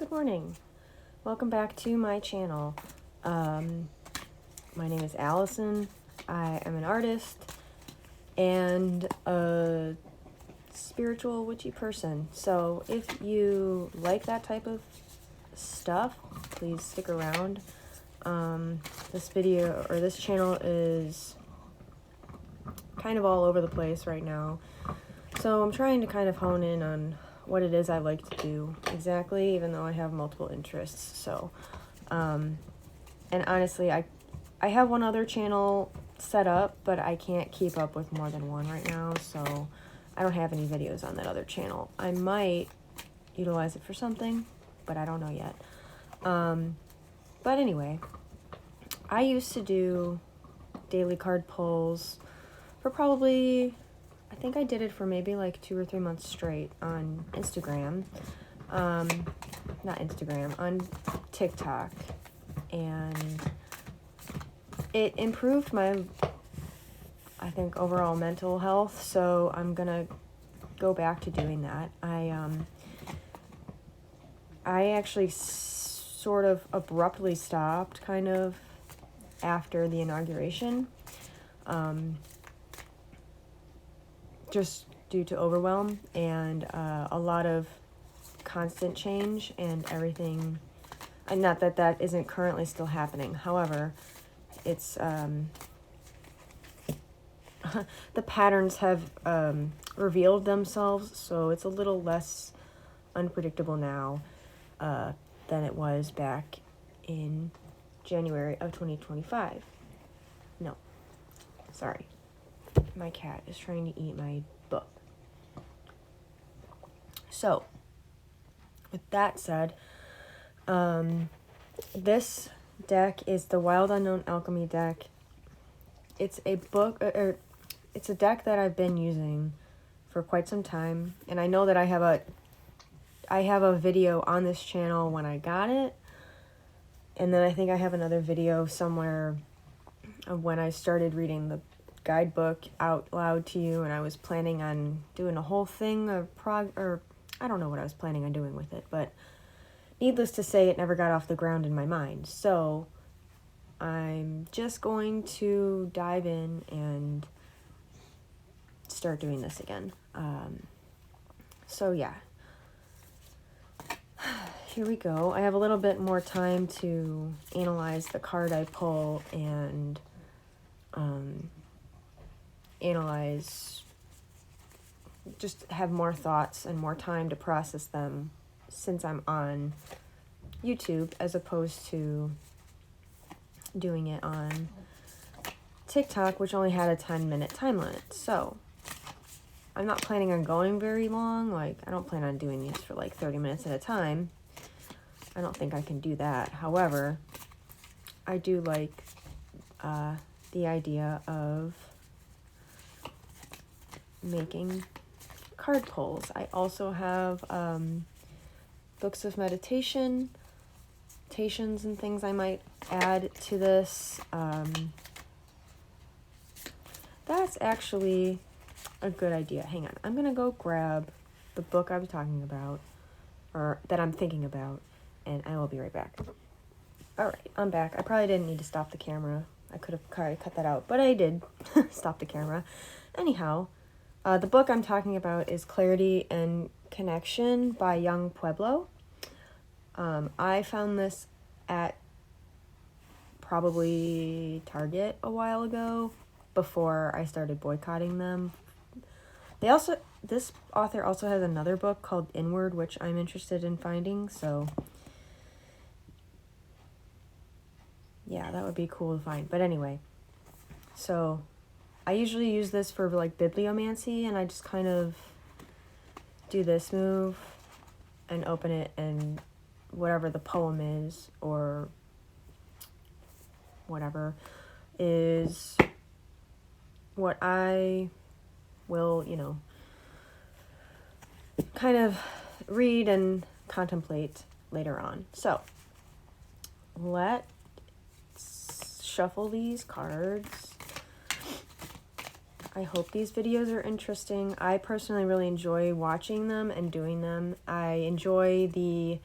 Good morning. Welcome back to my channel. My name is Allison. I am an artist and a spiritual witchy person. So if you like that type of stuff, please stick around. This video or this channel is kind of all over the place right now. So I'm trying to kind of hone in on what it is I like to do exactly, even though I have multiple interests. So, and honestly, I have one other channel set up, but I can't keep up with more than one right now, so I don't have any videos on that other channel. I might utilize it for something, but I don't know yet. But anyway, I used to do daily card pulls for probably, I think I did it for maybe like 2 or 3 months straight on Instagram. Not Instagram, on TikTok. And it improved my, I think, overall mental health. So I'm gonna go back to doing that. I actually sort of abruptly stopped kind of after the inauguration. Just due to overwhelm and a lot of constant change and everything. And not that that isn't currently still happening. However, it's the patterns have revealed themselves, so it's a little less unpredictable now than it was back in January of 2025. No, sorry. My cat is trying to eat my book. So, with that said, this deck is the Wild Unknown Alchemy deck. It's a book, or it's a deck that I've been using for quite some time, and I know that I have a video on this channel when I got it, and then I think I have another video somewhere of when I started reading the guidebook out loud to you, and I was planning on doing a whole thing of or I don't know what I was planning on doing with it, but needless to say, it never got off the ground in my mind. So I'm just going to dive in and start doing this again. So yeah, here we go. I have a little bit more time to analyze the card I pull and analyze, just have more thoughts and more time to process them since I'm on YouTube as opposed to doing it on TikTok, which only had a 10-minute time limit. So I'm not planning on going very long. Like, I don't plan on doing these for like 30 minutes at a time. I don't think I can do that. However, I do like the idea of making card pulls. I also have books of meditations and things I might add to this. That's actually a good idea. Hang on. I'm going to go grab the book I was talking about, or that I'm thinking about, and I will be right back. All right, I'm back. I probably didn't need to stop the camera. I could have cut that out, but I did stop the camera. Anyhow, the book I'm talking about is Clarity and Connection by Young Pueblo. I found this at probably Target a while ago before I started boycotting them. This author also has another book called Inward, which I'm interested in finding, so yeah, that would be cool to find. But anyway, so I usually use this for like bibliomancy, and I just kind of do this move and open it, and whatever the poem is or whatever is what I will, kind of read and contemplate later on. So let's shuffle these cards. I hope these videos are interesting. I personally really enjoy watching them and doing them. I enjoy the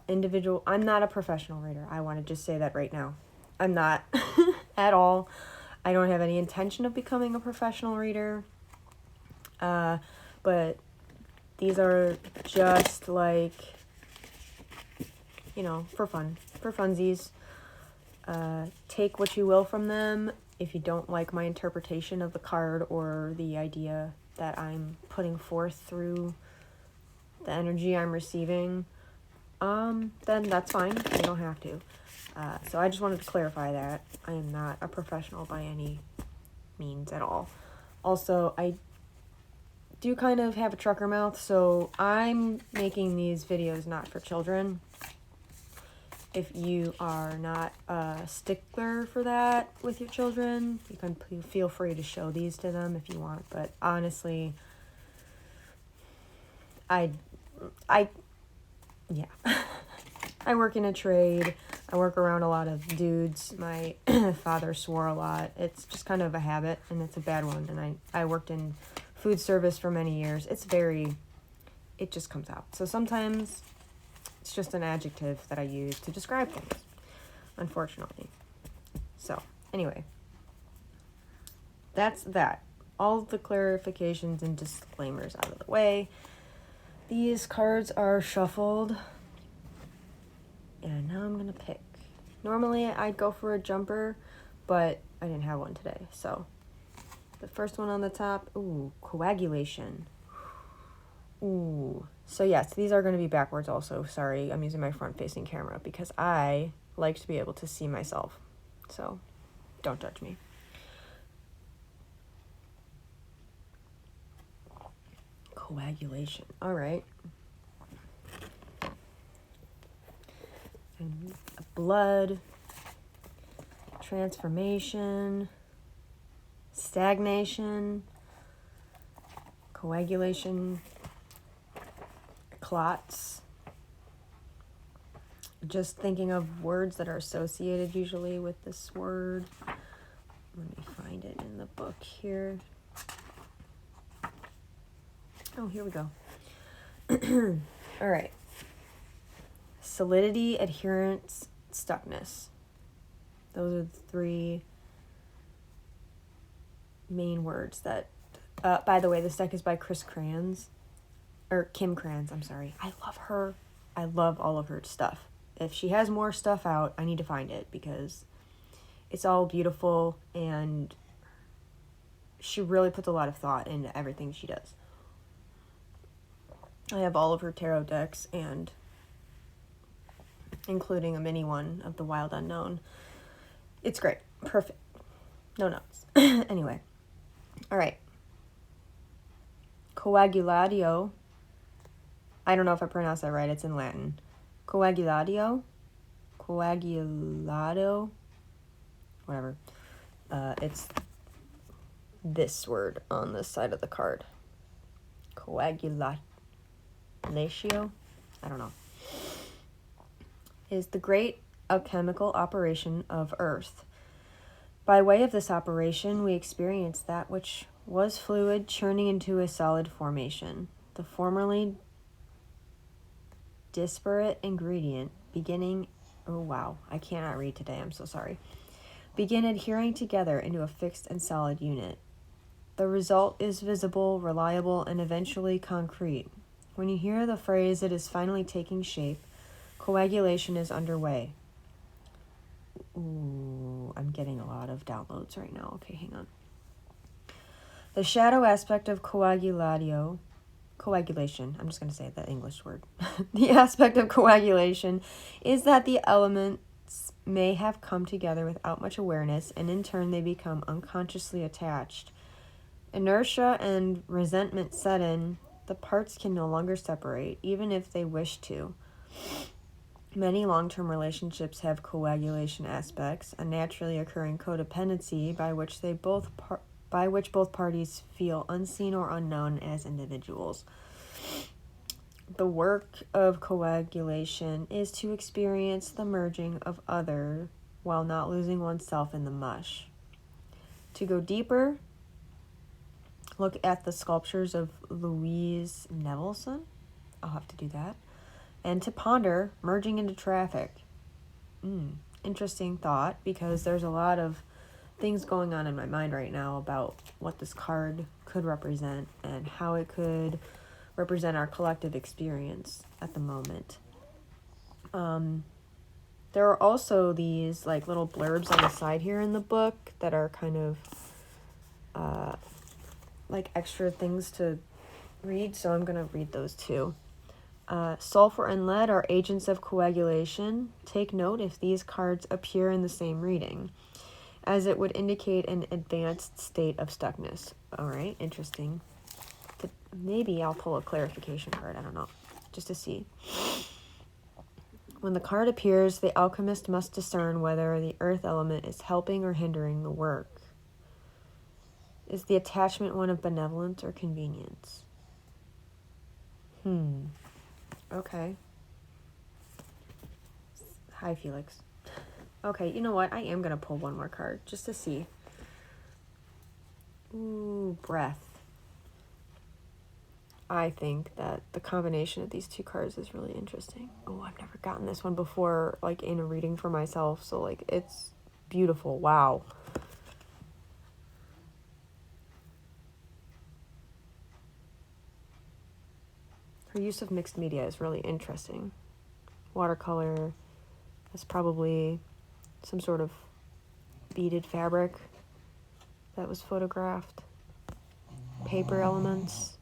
individual. I'm not a professional reader. I want to just say that right now. I'm not at all. I don't have any intention of becoming a professional reader. But these are just like, for fun, for funsies. Take what you will from them. If you don't like my interpretation of the card or the idea that I'm putting forth through the energy I'm receiving, then that's fine. You don't have to. So I just wanted to clarify that. I am not a professional by any means at all. Also, I do kind of have a trucker mouth, so I'm making these videos not for children. If you are not a stickler for that with your children, you can feel free to show these to them if you want. But honestly, I work in a trade. I work around a lot of dudes. My father swore a lot. It's just kind of a habit, and it's a bad one. And I worked in food service for many years. It just comes out. So sometimes it's just an adjective that I use to describe things, unfortunately. So, anyway, that's that. All the clarifications and disclaimers out of the way. These cards are shuffled. And now I'm going to pick. Normally, I'd go for a jumper, but I didn't have one today. So, the first one on the top, coagulation. So yes, these are going to be backwards also. Sorry, I'm using my front-facing camera because I like to be able to see myself. So, don't judge me. Coagulation. All right. And blood, transformation, stagnation, coagulation, clots. Just thinking of words that are associated usually with this word. Let me find it in the book here. Oh, here we go. All right. Solidity, adherence, stuckness. Those are the three main words that, by the way, this deck is by Kim Kranz, I'm sorry. I love her. I love all of her stuff. If she has more stuff out, I need to find it because it's all beautiful and she really puts a lot of thought into everything she does. I have all of her tarot decks and including a mini one of the Wild Unknown. It's great. Perfect. No notes. Anyway. All right. Coagulatio. I don't know if I pronounced that right. It's in Latin. Coagulado. Whatever. It's this word on the side of the card. Coagulatio. I don't know. Is the great alchemical operation of Earth. By way of this operation, we experience that which was fluid churning into a solid formation. The formerly disparate ingredient begin adhering together into a fixed and solid unit. The result is visible, reliable, and eventually concrete. When you hear the phrase, "it is finally taking shape," coagulation is underway. I'm getting a lot of downloads right now. Okay, hang on. The shadow aspect of coagulation, I'm just going to say the English word. The aspect of coagulation is that the elements may have come together without much awareness, and in turn they become unconsciously attached. Inertia and resentment set in, the parts can no longer separate, even if they wish to. Many long-term relationships have coagulation aspects, a naturally occurring codependency by which both parties feel unseen or unknown as individuals. The work of coagulation is to experience the merging of other while not losing oneself in the mush. To go deeper, look at the sculptures of Louise Nevelson. I'll have to do that. and to ponder merging into traffic. Interesting thought, because there's a lot of things going on in my mind right now about what this card could represent and how it could represent our collective experience at the moment. There are also these like little blurbs on the side here in the book that are kind of like extra things to read, so I'm going to read those too. Sulfur and lead are agents of coagulation. Take note if these cards appear in the same reading, as it would indicate an advanced state of stuckness. All right, interesting. Maybe I'll pull a clarification card, I don't know, just to see. When the card appears, the alchemist must discern whether the earth element is helping or hindering the work. Is the attachment one of benevolence or convenience? Okay. Hi, Felix. Okay, you know what? I am going to pull one more card just to see. Ooh, breath. I think that the combination of these two cards is really interesting. Oh, I've never gotten this one before, like, in a reading for myself. So, like, it's beautiful. Wow. Her use of mixed media is really interesting. Watercolor. That's probably some sort of beaded fabric that was photographed. Paper elements.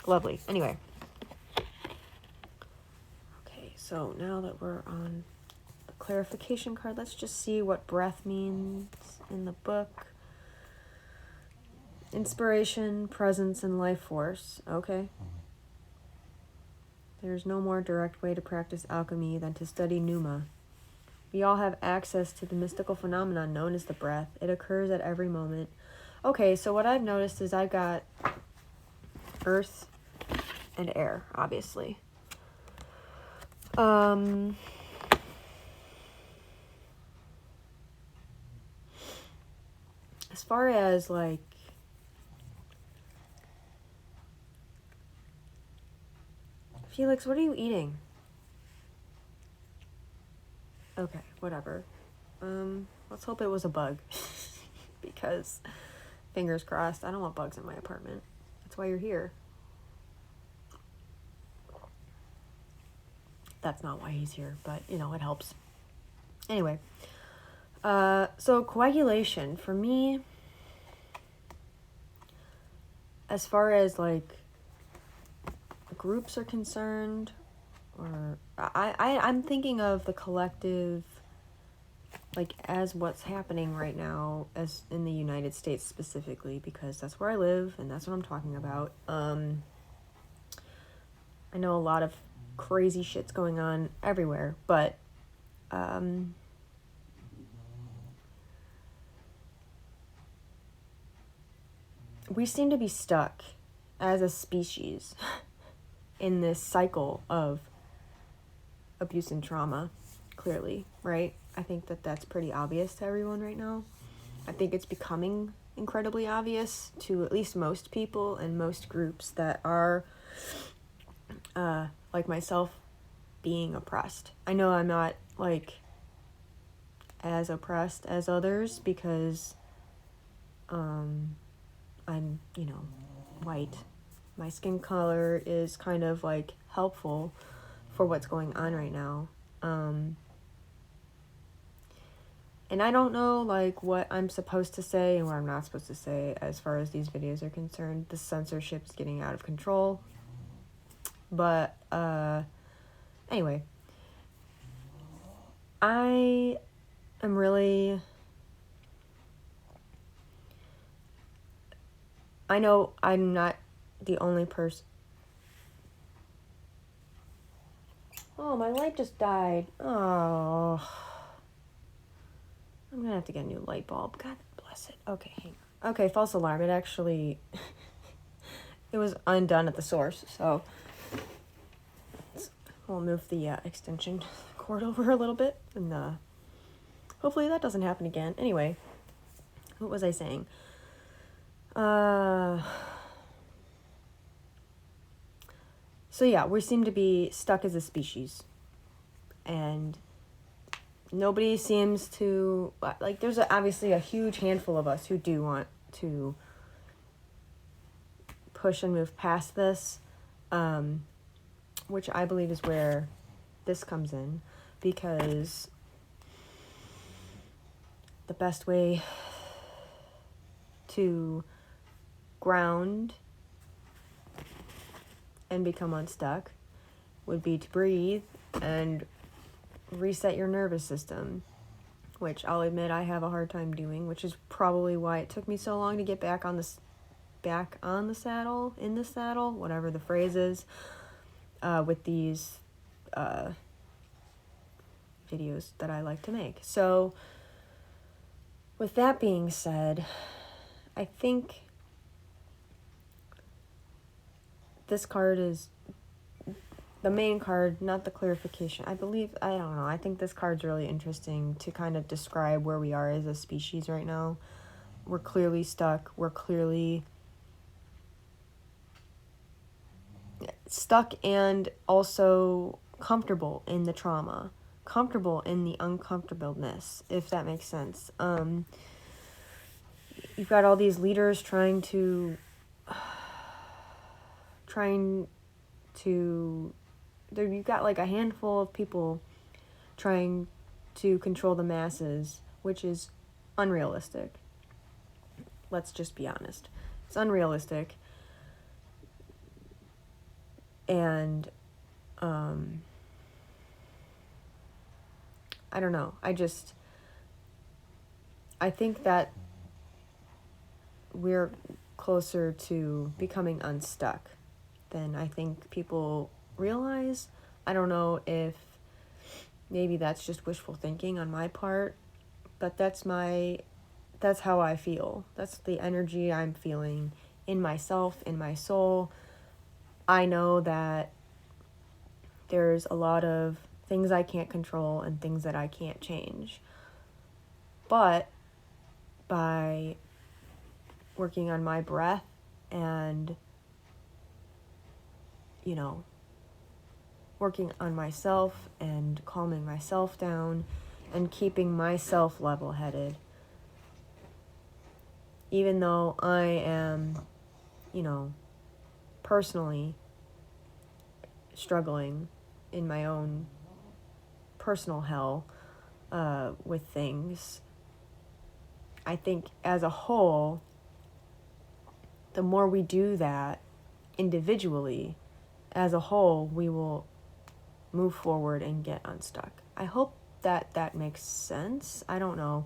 Lovely. Anyway. Okay, so now that we're on the clarification card, let's just see what breath means in the book. Inspiration, presence, and life force. Okay. There's no more direct way to practice alchemy than to study pneuma. We all have access to the mystical phenomenon known as the breath. It occurs at every moment. Okay, so what I've noticed is I've got earth and air, obviously. As far as like Felix, what are you eating? Okay, whatever. Let's hope it was a bug. Because, fingers crossed, I don't want bugs in my apartment. That's why you're here. That's not why he's here, but, you know, it helps. Anyway. So coagulation, for me, as far as, like, groups are concerned, or I'm thinking of the collective, like, as what's happening right now, as in the United States specifically, because that's where I live, and that's what I'm talking about. I know a lot of crazy shit's going on everywhere, but, we seem to be stuck as a species in this cycle of abuse and trauma, clearly, right? I think that that's pretty obvious to everyone right now. I think it's becoming incredibly obvious to at least most people and most groups that are, like myself, being oppressed. I know I'm not, like, as oppressed as others because, I'm, you know, white. My skin color is kind of, like, helpful for what's going on right now. And I don't know, like, what I'm supposed to say and what I'm not supposed to say as far as these videos are concerned. The censorship's getting out of control. But, anyway. I am really... I know I'm not the only person... Oh, my light just died. Oh... I'm gonna have to get a new light bulb. God bless it. Okay, hang on. Okay, false alarm. It actually... it was undone at the source, so... we'll move the extension cord over a little bit, and hopefully that doesn't happen again. Anyway, what was I saying? So yeah, we seem to be stuck as a species. And nobody seems to, like, there's obviously a huge handful of us who do want to push and move past this, which I believe is where this comes in, because the best way to ground and become unstuck would be to breathe and reset your nervous system, which I'll admit I have a hard time doing, which is probably why it took me so long to get back on the saddle, in the saddle, whatever the phrase is, with these videos that I like to make. So with that being said, I think this card is the main card, not the clarification. I don't know. I think this card's really interesting to kind of describe where we are as a species right now. We're clearly stuck. We're clearly stuck and also comfortable in the trauma, comfortable in the uncomfortableness, if that makes sense. You've got all these leaders trying to you've got like a handful of people trying to control the masses, which is unrealistic. Let's just be honest. It's unrealistic. And I don't know. I think that we're closer to becoming unstuck than I think people realize. I don't know if maybe that's just wishful thinking on my part, but that's how I feel. That's the energy I'm feeling in myself, in my soul. I know that there's a lot of things I can't control and things that I can't change. But by working on my breath and, working on myself and calming myself down and keeping myself level-headed, even though I am, personally struggling in my own personal hell with things, I think as a whole, the more we do that individually, as a whole, we will move forward and get unstuck. I hope that makes sense. I don't know.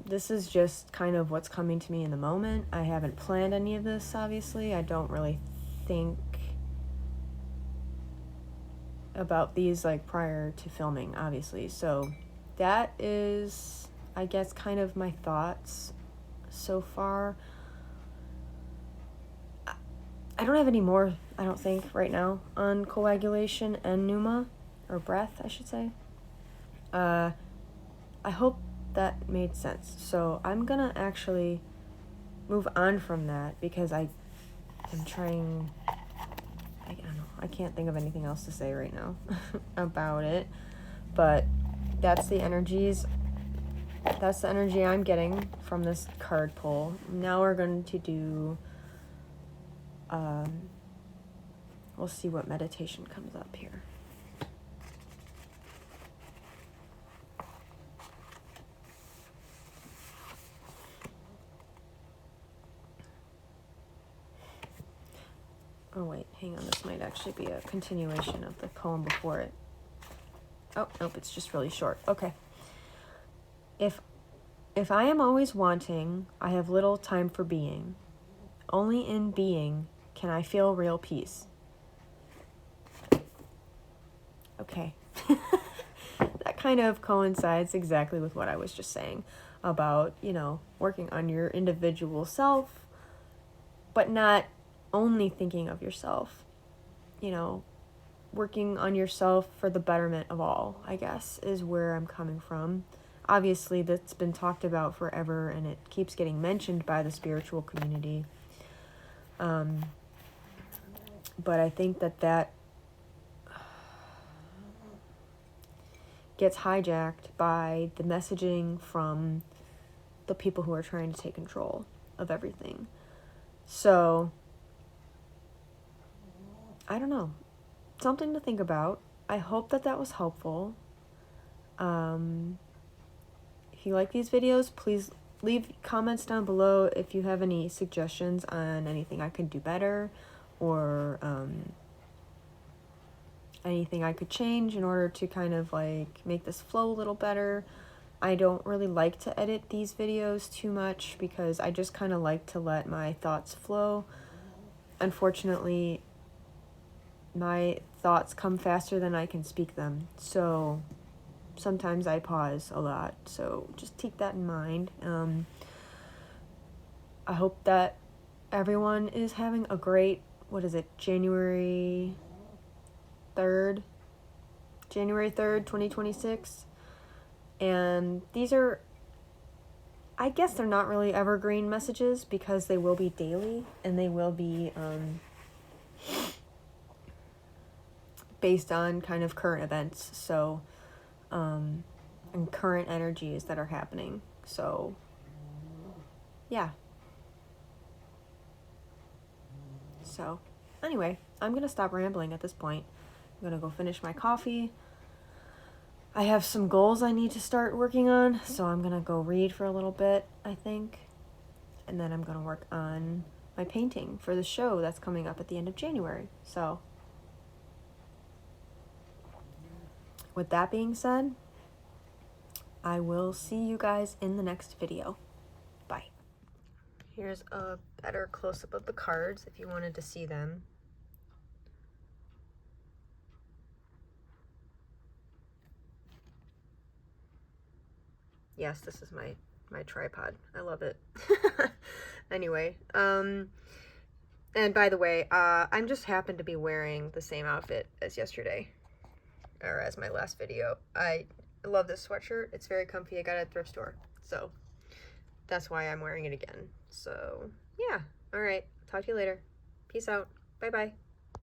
This is just kind of what's coming to me in the moment. I haven't planned any of this, obviously. I don't really think about these like prior to filming, obviously. So that is, I guess, kind of my thoughts so far. I don't have any more, I don't think, right now on coagulation and pneuma, or breath, I should say. I hope that made sense. So I'm gonna actually move on from that because I am trying, I don't know, I can't think of anything else to say right now about it, but that's the energy I'm getting from this card pull. Now we're going to do, we'll see what meditation comes up here. Oh wait, hang on, this might actually be a continuation of the poem before it. Oh, nope, it's just really short. Okay. If I am always wanting, I have little time for being. Only in being can I feel real peace. Okay. That kind of coincides exactly with what I was just saying about, working on your individual self, but not only thinking of yourself, working on yourself for the betterment of all, I guess, is where I'm coming from. Obviously, that's been talked about forever, and it keeps getting mentioned by the spiritual community. But I think that gets hijacked by the messaging from the people who are trying to take control of everything. So, I don't know. Something to think about. I hope that was helpful. If you like these videos, please leave comments down below if you have any suggestions on anything I could do better, or anything I could change in order to kind of like make this flow a little better. I don't really like to edit these videos too much because I just kind of like to let my thoughts flow. Unfortunately, my thoughts come faster than I can speak them, so sometimes I pause a lot, so just keep that in mind. I hope that everyone is having a great, January 3rd, 2026. And these are, I guess they're not really evergreen messages because they will be daily and they will be based on kind of current events, so and current energies that are happening. So yeah. So anyway, I'm gonna stop rambling at this point. I'm gonna go finish my coffee. I have some goals I need to start working on, so I'm gonna go read for a little bit, I think. And then I'm gonna work on my painting for the show that's coming up at the end of January. So, with that being said, I will see you guys in the next video. Bye. Here's a better close-up of the cards if you wanted to see them. Yes, this is my tripod. I love it. Anyway, and by the way, I'm just happened to be wearing the same outfit as yesterday, or as my last video. I love this sweatshirt. It's very comfy. I got it at a thrift store, so that's why I'm wearing it again. So yeah, all right. Talk to you later. Peace out. Bye bye.